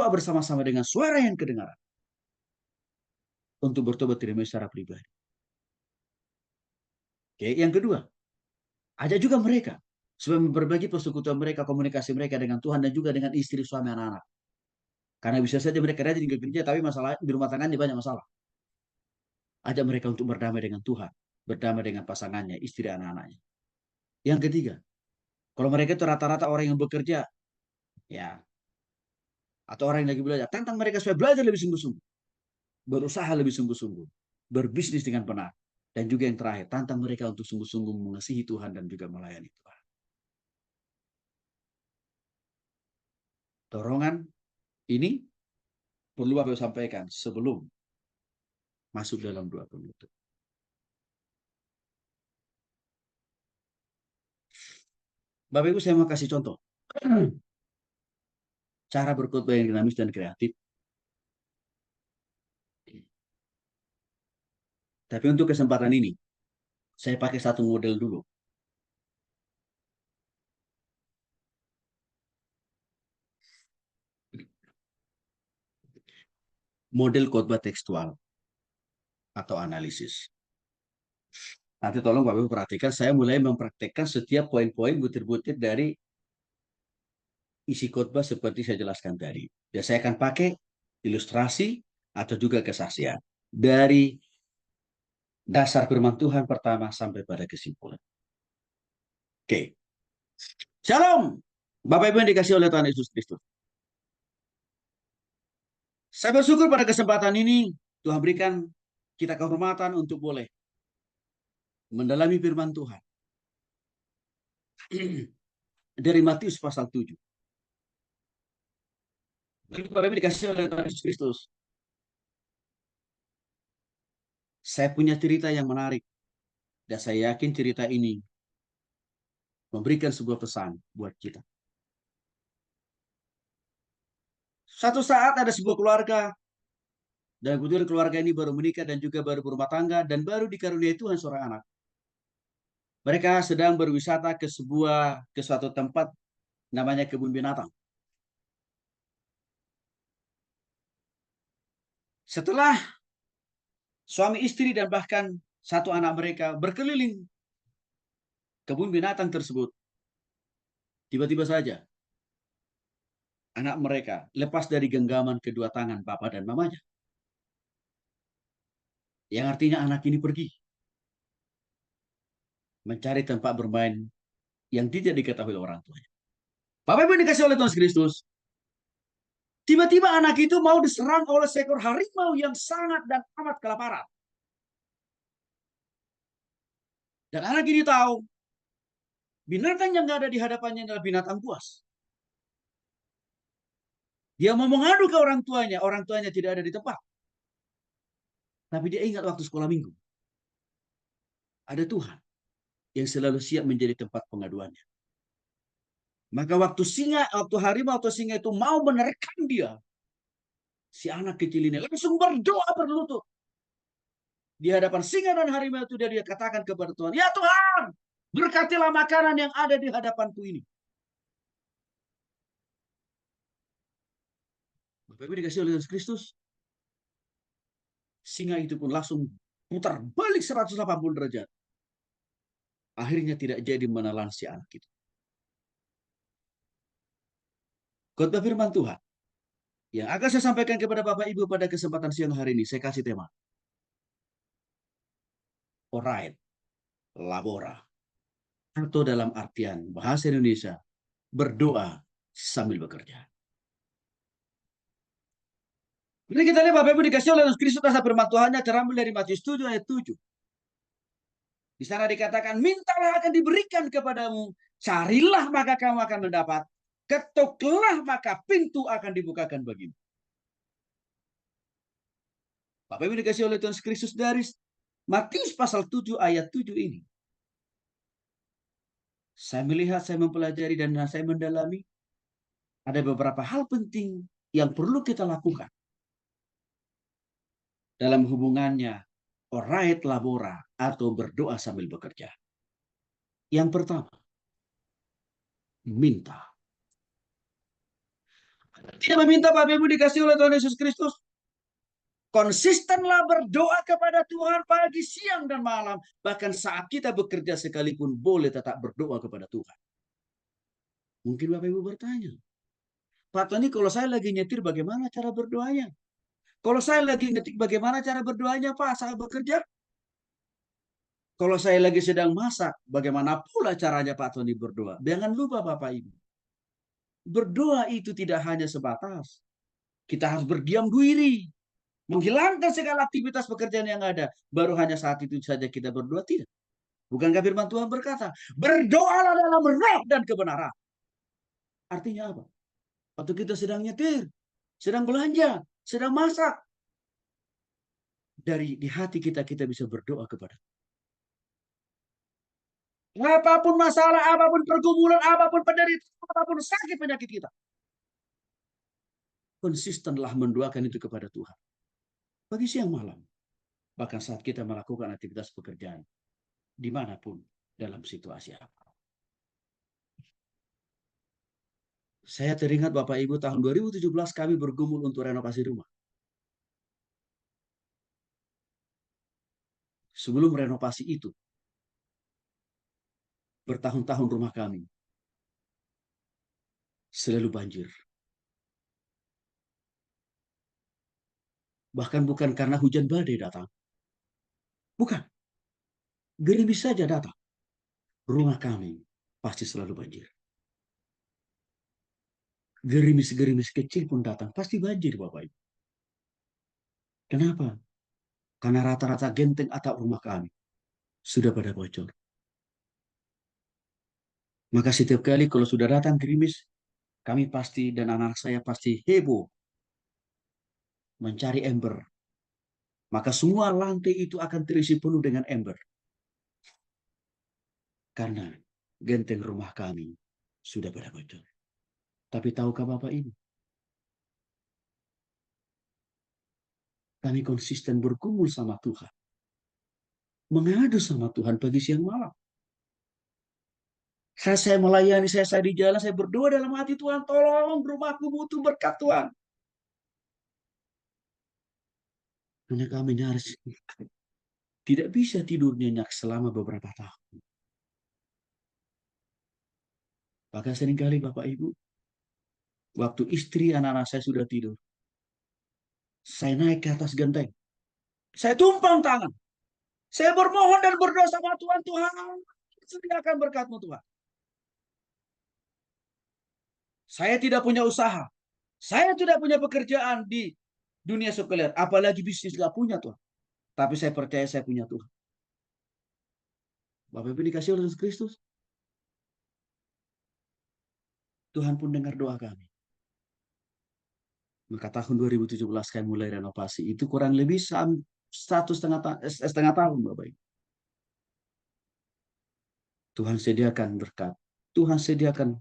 bersama-sama dengan suara yang kedengaran untuk bertobat diri secara pribadi. Oke, yang kedua, ajak juga mereka supaya berbagi persekutuan mereka, komunikasi mereka dengan Tuhan dan juga dengan istri, suami, anak-anak. Karena bisa saja mereka rajin di gereja, tapi masalah di rumah tangganya banyak masalah. Ajak mereka untuk berdamai dengan Tuhan, berdamai dengan pasangannya, istri, anak-anaknya. Yang ketiga, kalau mereka itu rata-rata orang yang bekerja, ya, atau orang yang lagi belajar, tantang mereka supaya belajar lebih sungguh-sungguh, berusaha lebih sungguh-sungguh, berbisnis dengan benar. Dan juga yang terakhir, tantang mereka untuk sungguh-sungguh mengasihi Tuhan dan juga melayani Tuhan. Dorongan ini perlu aku sampaikan sebelum masuk dalam doa penutup. Bapak Ibu, saya mau kasih contoh. Cara berkhotbah yang dinamis dan kreatif. Tapi untuk kesempatan ini, saya pakai satu model dulu. Model khotbah tekstual atau analisis. Nanti tolong Bapak Ibu perhatikan, saya mulai mempraktekkan setiap poin-poin butir-butir dari isi khotbah seperti saya jelaskan tadi. Dan saya akan pakai ilustrasi atau juga kesaksian dari dasar firman Tuhan pertama sampai pada kesimpulan. Oke. Shalom. Bapak Ibu yang dikasih oleh Tuhan Yesus Kristus. Saya bersyukur pada kesempatan ini Tuhan berikan kita kehormatan untuk boleh mendalami firman Tuhan. Dari Matius pasal 7. Bapak Ibu dikasih oleh Tuhan Yesus Kristus. Saya punya cerita yang menarik. Dan saya yakin cerita ini memberikan sebuah pesan buat kita. Satu saat ada sebuah keluarga. Dan kebetulan keluarga ini baru menikah dan juga baru berumah tangga. Dan baru dikaruniai Tuhan seorang anak. Mereka sedang berwisata ke suatu tempat namanya kebun binatang. Setelah suami istri dan bahkan satu anak mereka berkeliling kebun binatang tersebut, tiba-tiba saja anak mereka lepas dari genggaman kedua tangan papa dan mamanya. Yang artinya anak ini pergi mencari tempat bermain yang tidak diketahui orang tuanya. Bapak Ibu dikasih oleh Tuhan Kristus. Tiba-tiba anak itu mau diserang oleh seekor harimau yang sangat dan amat kelaparan. Dan anak ini tahu binatang yang ada di hadapannya adalah binatang buas. Dia mau mengadu ke orang tuanya tidak ada di tempat. Tapi dia ingat waktu sekolah minggu. Ada Tuhan yang selalu siap menjadi tempat pengaduannya. Maka waktu harimau atau singa itu mau menerkam dia, si anak kecil ini langsung berdoa berlutut di hadapan singa dan harimau itu. Dia katakan kepada Tuhan, ya Tuhan, berkatilah makanan yang ada di hadapanku ini. Bapak Ibu dikasih oleh Yesus Kristus, singa itu pun langsung putar balik 180 derajat. Akhirnya tidak jadi menelan si anak itu. Khotbah firman Tuhan yang akan saya sampaikan kepada Bapak Ibu pada kesempatan siang hari ini, saya kasih tema Orate Labora, atau dalam artian bahasa Indonesia, berdoa sambil bekerja. Jadi kita lihat Bapak Ibu dikasih oleh Yesus Kristus asal firman Tuhannya terambil dari Matius 7 ayat 7. Di sana dikatakan, mintalah akan diberikan kepadamu, carilah maka kamu akan mendapat, ketuklah maka pintu akan dibukakan bagimu. Bapak Ibu dikasih oleh Tuhan Kristus dari Matius pasal 7 ayat 7 ini. Saya melihat, saya mempelajari dan saya mendalami ada beberapa hal penting yang perlu kita lakukan dalam hubungannya orate labora atau berdoa sambil bekerja. Yang pertama, minta. Tidak meminta Bapak Ibu dikasih oleh Tuhan Yesus Kristus. Konsistenlah berdoa kepada Tuhan pagi, siang, dan malam. Bahkan saat kita bekerja sekalipun boleh tetap berdoa kepada Tuhan. Mungkin Bapak Ibu bertanya, Pak Tony, kalau saya lagi nyetir bagaimana cara berdoanya? Kalau saya lagi ngetik bagaimana cara berdoanya Pak? Saya bekerja. Kalau saya lagi sedang masak, bagaimana pula caranya Pak Tony berdoa? Jangan lupa Bapak Ibu. Berdoa itu tidak hanya sebatas. Kita harus berdiam diri. Menghilangkan segala aktivitas pekerjaan yang ada. Baru hanya saat itu saja kita berdoa. Tidak. Bukankah firman Tuhan berkata, berdoalah dalam roh dan kebenaran. Artinya apa? Waktu kita sedang nyetir, sedang belanja, sedang masak. Dari di hati kita, kita bisa berdoa kepada apapun masalah, apapun pergumulan, apapun penderitaan, apapun sakit penyakit kita. Konsistenlah mendoakan itu kepada Tuhan. Pagi siang malam. Bahkan saat kita melakukan aktivitas pekerjaan. Dimanapun dalam situasi apa. Saya teringat Bapak Ibu tahun 2017 kami bergumul untuk renovasi rumah. Sebelum renovasi itu, bertahun-tahun rumah kami selalu banjir. Bahkan bukan karena hujan badai datang. Bukan. Gerimis saja datang. Rumah kami pasti selalu banjir. Gerimis-gerimis kecil pun datang. Pasti banjir Bapak Ibu. Kenapa? Karena rata-rata genteng atap rumah kami sudah pada bocor. Maka setiap kali kalau sudah datang gerimis, kami pasti dan anak saya pasti heboh mencari ember. Maka semua lantai itu akan terisi penuh dengan ember. Karena genteng rumah kami sudah pada bocor. Tapi tahukah Bapak Ibu? Kami konsisten berkumpul sama Tuhan. Mengadu sama Tuhan pagi siang malam. Saya melayani, saya di jalan, saya berdoa dalam hati Tuhan, tolong rumahku butuh berkat Tuhan. Hanya kami nyaris tidak bisa tidur nyenyak selama beberapa tahun. Bahkan seringkali Bapak Ibu, waktu istri anak-anak saya sudah tidur, saya naik ke atas genteng. Saya tumpang tangan. Saya bermohon dan berdoa sama Tuhan. Tuhan, sediakan berkat-Mu Tuhan. Saya tidak punya usaha. Saya tidak punya pekerjaan di dunia sekuler. Apalagi bisnis gak punya Tuhan. Tapi saya percaya saya punya Tuhan. Bapak Ibu dikasih oleh Yesus Kristus. Tuhan pun dengar doa kami. Maka tahun 2017 kami mulai renovasi. Itu kurang lebih 1,5 tahun Bapak Ibu. Tuhan sediakan berkat. Tuhan sediakan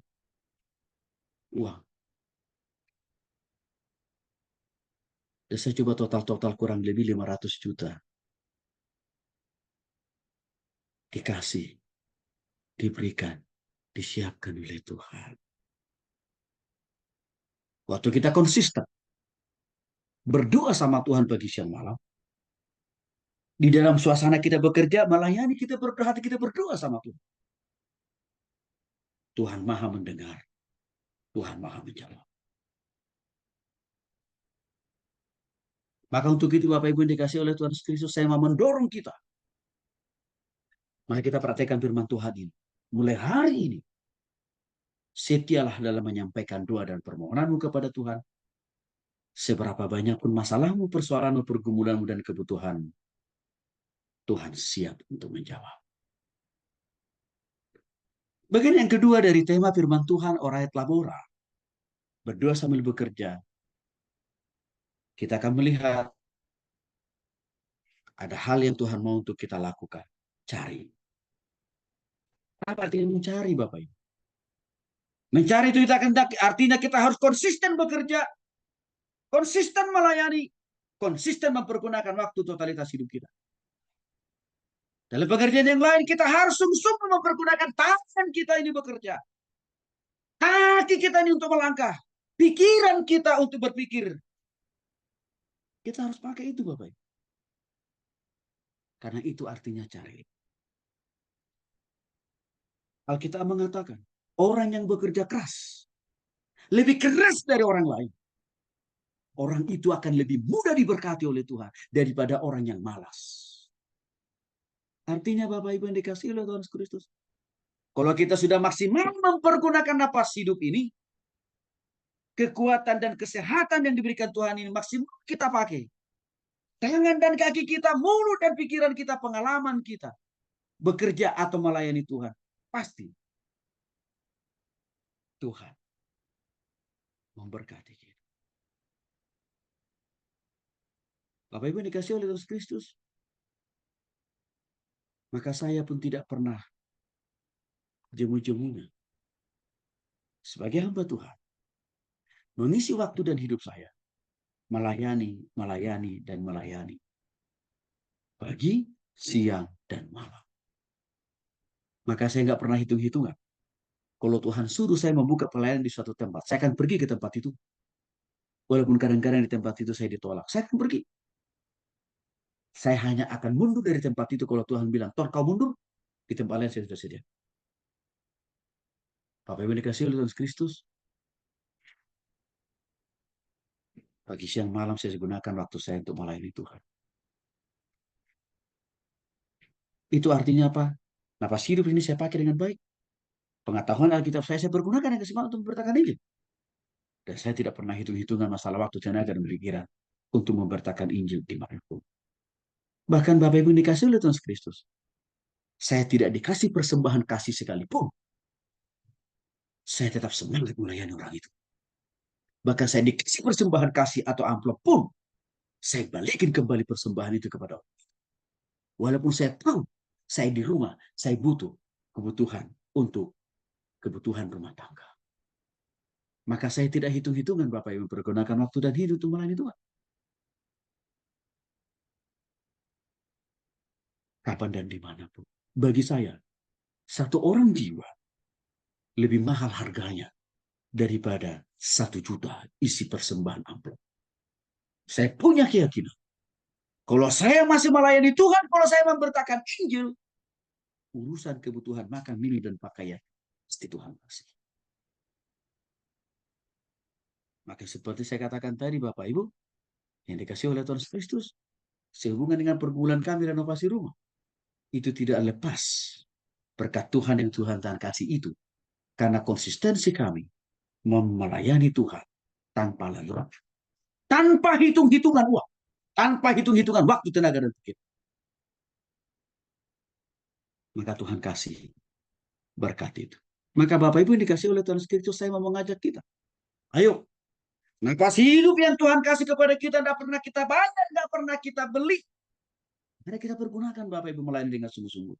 uang. Dan saya coba total kurang lebih 500 juta. Dikasih, diberikan, disiapkan oleh Tuhan. Waktu kita konsisten berdoa sama Tuhan pagi siang malam, di dalam suasana kita bekerja, melayani, kita berdoa, hati kita berdoa sama Tuhan. Tuhan Maha mendengar, Tuhan Maha menjawab. Maka untuk itu Bapak Ibu yang dikasih oleh Tuhan Yesus Kristus, saya mau mendorong kita. Mari kita praktekkan firman Tuhan ini. Mulai hari ini, setialah dalam menyampaikan doa dan permohonanmu kepada Tuhan. Seberapa banyak pun masalahmu, persoalanmu, pergumulanmu, dan kebutuhan, Tuhan siap untuk menjawab. Bagian yang kedua dari tema firman Tuhan, Orayat Labora. Berdoa sambil bekerja. Kita akan melihat ada hal yang Tuhan mau untuk kita lakukan. Cari. Apa artinya mencari Bapak Ibu? Mencari itu kita akan, artinya kita harus konsisten bekerja. Konsisten melayani. Konsisten mempergunakan waktu totalitas hidup kita. Dalam pekerjaan yang lain kita harus sungguh-sungguh mempergunakan tangan kita ini bekerja. Kaki kita ini untuk melangkah. pikiran kita untuk berpikir. Kita harus pakai itu, Bapak. Karena itu artinya cari. Alkitab mengatakan, orang yang bekerja keras, lebih keras dari orang lain. Orang itu akan lebih mudah diberkati oleh Tuhan daripada orang yang malas. Artinya Bapak Ibu yang dikasihi oleh Tuhan Kristus. Kalau kita sudah maksimal mempergunakan napas hidup ini, kekuatan dan kesehatan yang diberikan Tuhan ini maksimal kita pakai. Tangan dan kaki kita, mulut dan pikiran kita, pengalaman kita, bekerja atau melayani Tuhan. Pasti Tuhan memberkati kita. Bapak Ibu yang dikasihi oleh Tuhan Kristus. Maka saya pun tidak pernah jemu-jemunya sebagai hamba Tuhan. Mengisi waktu dan hidup saya. Melayani, melayani, dan melayani. Pagi, siang, dan malam. Maka saya nggak pernah hitung-hitungan. Kalau Tuhan suruh saya membuka pelayanan di suatu tempat, saya akan pergi ke tempat itu. Walaupun kadang-kadang di tempat itu saya ditolak, saya akan pergi. Saya hanya akan mundur dari tempat itu kalau Tuhan bilang, Tor kau mundur, di tempat lain saya sudah sedia. Bapak Ibu dikasih oleh Tuhan Kristus. Pagi, siang, malam saya gunakan waktu saya untuk melayani Tuhan. Itu artinya apa? Napas hidup ini saya pakai dengan baik. Pengetahuan Alkitab saya pergunakan yang keseimbangan untuk memberitakan Injil. Dan saya tidak pernah hitung-hitungan masalah waktu, tenaga, dan pikiran untuk memberitakan Injil dimanapun. Bahkan Bapak Ibu dikasih oleh Tuhan Kristus. Saya tidak dikasih persembahan kasih sekalipun. Saya tetap semangat melayani orang itu. Bahkan saya dikasih persembahan kasih atau amplop pun, saya balikin kembali persembahan itu kepada orang. Walaupun saya tahu, saya di rumah, saya butuh kebutuhan untuk kebutuhan rumah tangga. Maka saya tidak hitung-hitungan Bapak Ibu pergunakan waktu dan hidup untuk melayani Tuhan. Kapan dan dimanapun. Bagi saya, satu orang jiwa lebih mahal harganya daripada 1 juta isi persembahan amplop. Saya punya keyakinan. Kalau saya masih melayani Tuhan, kalau saya memberitakan Injil, urusan kebutuhan makan, minum, dan pakaian, pasti Tuhan kasih. Maka seperti saya katakan tadi, Bapak Ibu, yang dikasih oleh Tuhan Kristus, sehubungan dengan pergumulan kami renovasi rumah, itu tidak lepas berkat Tuhan yang Tuhan kasih itu. Karena konsistensi kami melayani Tuhan tanpa lelah, tanpa hitung-hitungan uang, tanpa hitung-hitungan waktu, tenaga, dan pikiran. Maka Tuhan kasih berkat itu. Maka Bapak Ibu yang dikasih oleh Tuhan Kristus, saya mau mengajak kita. Ayo, nafas hidup yang Tuhan kasih kepada kita tidak pernah kita bayar, tidak pernah kita beli. Karena kita pergunakan Bapak Ibu melayani dengan sungguh-sungguh.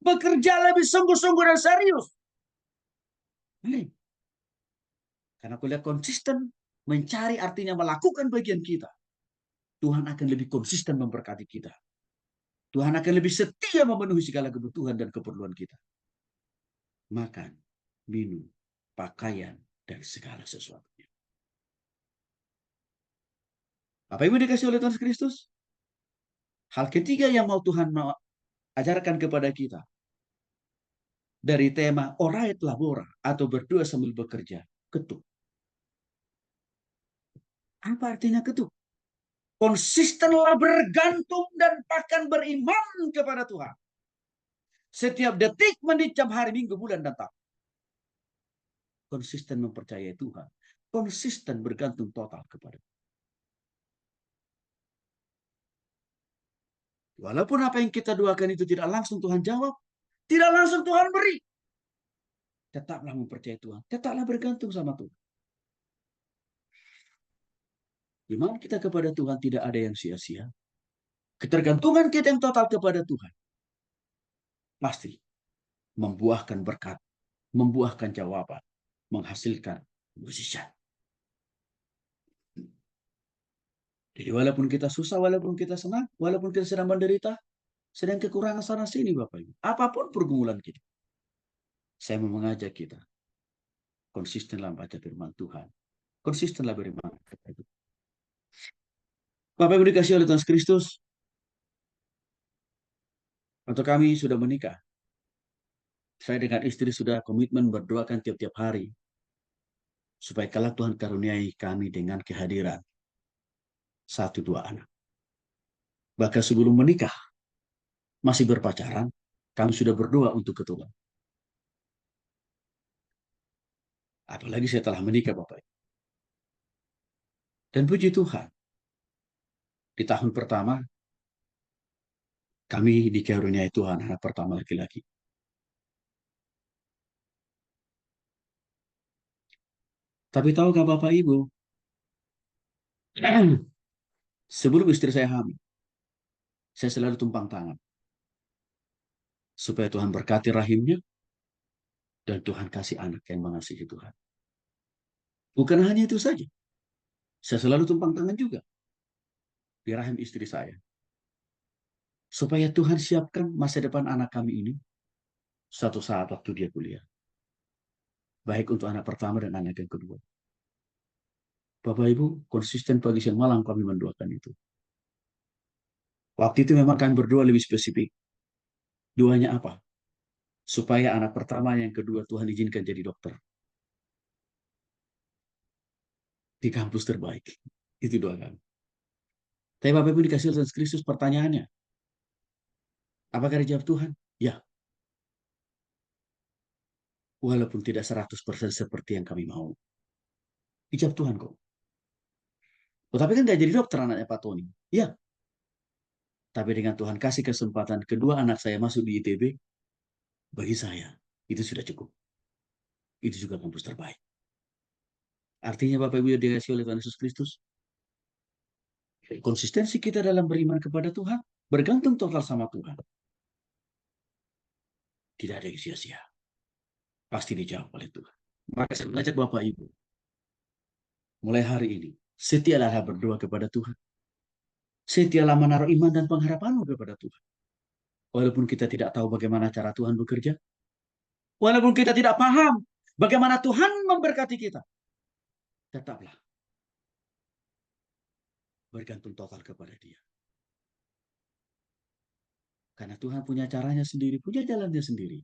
Bekerja lebih sungguh-sungguh dan serius. Karena kuliah konsisten mencari artinya melakukan bagian kita. Tuhan akan lebih konsisten memberkati kita. Tuhan akan lebih setia memenuhi segala kebutuhan dan keperluan kita. Makan, minum, pakaian, dan segala sesuatunya. Apa Ibu dikasih oleh Tuhan Kristus? Hal ketiga yang mau Tuhan ajarkan kepada kita. Dari tema orait labora atau berdoa sambil bekerja. Ketuk. Apa artinya ketuk? Konsistenlah bergantung dan bahkan beriman kepada Tuhan. Setiap detik, menit, jam, hari, minggu, bulan, dan tahun. Konsisten mempercayai Tuhan. Konsisten bergantung total kepada Tuhan. Walaupun apa yang kita doakan itu tidak langsung Tuhan jawab, tidak langsung Tuhan beri, tetaplah mempercayai Tuhan. Tetaplah bergantung sama Tuhan. Iman kita kepada Tuhan tidak ada yang sia-sia. Ketergantungan kita yang total kepada Tuhan pasti membuahkan berkat, membuahkan jawaban, menghasilkan mukjizat. Jadi walaupun kita susah, walaupun kita senang, walaupun kita sedang menderita, sedang kekurangan sana sini Bapak Ibu, apapun pergumulan kita, saya mau mengajak kita konsisten dalam baca firman Tuhan Konsistenlah beriman. Bapak Ibu dikasih oleh Tuhan Kristus, untuk kami sudah menikah. Saya dengan istri sudah komitmen berdoakan tiap-tiap hari. Supaya kelak Tuhan karuniai kami dengan kehadiran satu dua anak. Bahkan sebelum menikah, masih berpacaran, kami sudah berdoa untuk keturunan. Apalagi setelah menikah Bapak. Dan puji Tuhan, di tahun pertama, kami dikaruniai Tuhan anak pertama laki-laki. Tapi tahukah Bapak Ibu, sebelum istri saya hamil, saya selalu tumpang tangan. Supaya Tuhan berkati rahimnya, dan Tuhan kasih anak yang mengasihi Tuhan. Bukan hanya itu saja. Saya selalu tumpang tangan juga di rahim istri saya. Supaya Tuhan siapkan masa depan anak kami ini suatu saat waktu dia kuliah. Baik untuk anak pertama dan anak yang kedua. Bapak Ibu, konsisten pagi siang malam kami mendoakan itu. Waktu itu memang kami berdoa lebih spesifik. Doanya apa? Supaya anak pertama yang kedua Tuhan izinkan jadi dokter. Di kampus terbaik. Itu doa kami. Tapi Bapak Ibu dikasih Tuhan Kristus pertanyaannya. Apakah dijawab Tuhan? Ya. Walaupun tidak 100% seperti yang kami mau. Dijawab Tuhan kok. Tetapi kan gak jadi dokter anaknya Pak Tony. Ya. Tapi dengan Tuhan kasih kesempatan kedua anak saya masuk di ITB, bagi saya itu sudah cukup. Itu juga kampus terbaik. Artinya Bapak Ibu yang dikasih oleh Tuhan Yesus Kristus, konsistensi kita dalam beriman kepada Tuhan bergantung total sama Tuhan. Tidak ada yang sia-sia. Pasti dijawab oleh Tuhan. Maka saya mengajak Bapak Ibu, mulai hari ini, setialah berdoa kepada Tuhan. Setialah menaruh iman dan pengharapanmu kepada Tuhan. Walaupun kita tidak tahu bagaimana cara Tuhan bekerja, walaupun kita tidak paham bagaimana Tuhan memberkati kita, tetaplah bergantung total kepada Dia. Karena Tuhan punya caranya sendiri, punya jalannya sendiri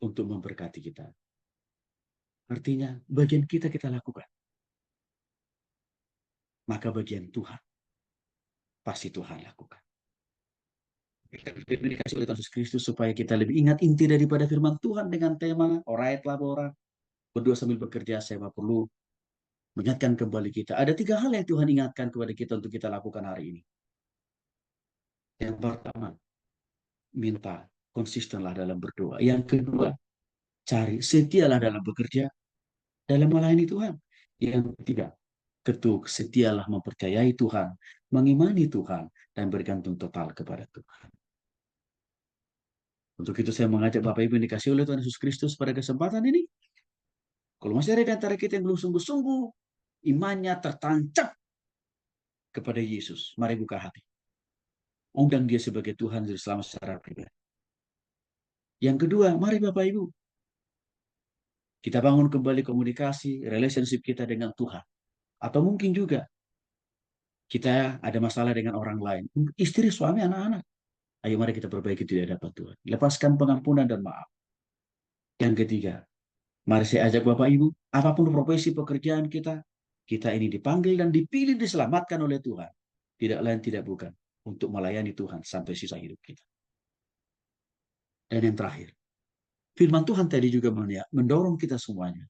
untuk memberkati kita. Artinya, bagian kita lakukan. Maka bagian Tuhan, pasti Tuhan lakukan. Kita dikasih oleh Yesus Kristus supaya kita lebih ingat inti daripada firman Tuhan dengan tema Alright Labora. Berdua sambil bekerja, saya perlu mengingatkan kembali kita. Ada 3 hal yang Tuhan ingatkan kepada kita untuk kita lakukan hari ini. Yang pertama, minta konsistenlah dalam berdoa. Yang kedua, cari setialah dalam bekerja, dalam melayani Tuhan. Yang ketiga, ketuk setialah mempercayai Tuhan, mengimani Tuhan, dan bergantung total kepada Tuhan. Untuk itu saya mengajak Bapak Ibu yang dikasih oleh Tuhan Yesus Kristus pada kesempatan ini. Kalau masih ada di antara kita yang belum sungguh-sungguh, imannya tertancap kepada Yesus. Mari buka hati. Undang dia sebagai Tuhan dan Selamat secara pribadi. Yang kedua, mari Bapak Ibu, kita bangun kembali komunikasi, relationship kita dengan Tuhan. Atau mungkin juga kita ada masalah dengan orang lain. Istri, suami, anak-anak. Ayo mari kita perbaiki di hadapan Tuhan. Lepaskan pengampunan dan maaf. Yang ketiga, mari saya ajak Bapak Ibu, apapun profesi pekerjaan kita, kita ini dipanggil dan dipilih diselamatkan oleh Tuhan. Tidak lain tidak bukan untuk melayani Tuhan sampai sisa hidup kita. Dan yang terakhir, firman Tuhan tadi juga mendorong kita semuanya.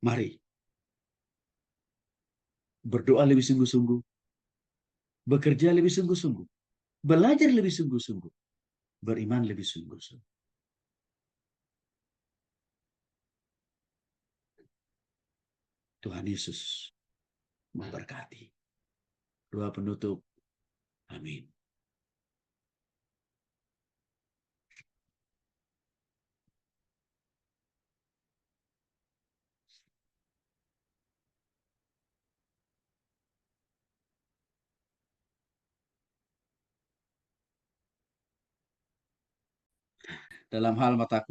Mari berdoa lebih sungguh-sungguh, bekerja lebih sungguh-sungguh, belajar lebih sungguh-sungguh, beriman lebih sungguh-sungguh. Tuhan Yesus memberkati. Doa penutup. Amin. Dalam hal mata kuliah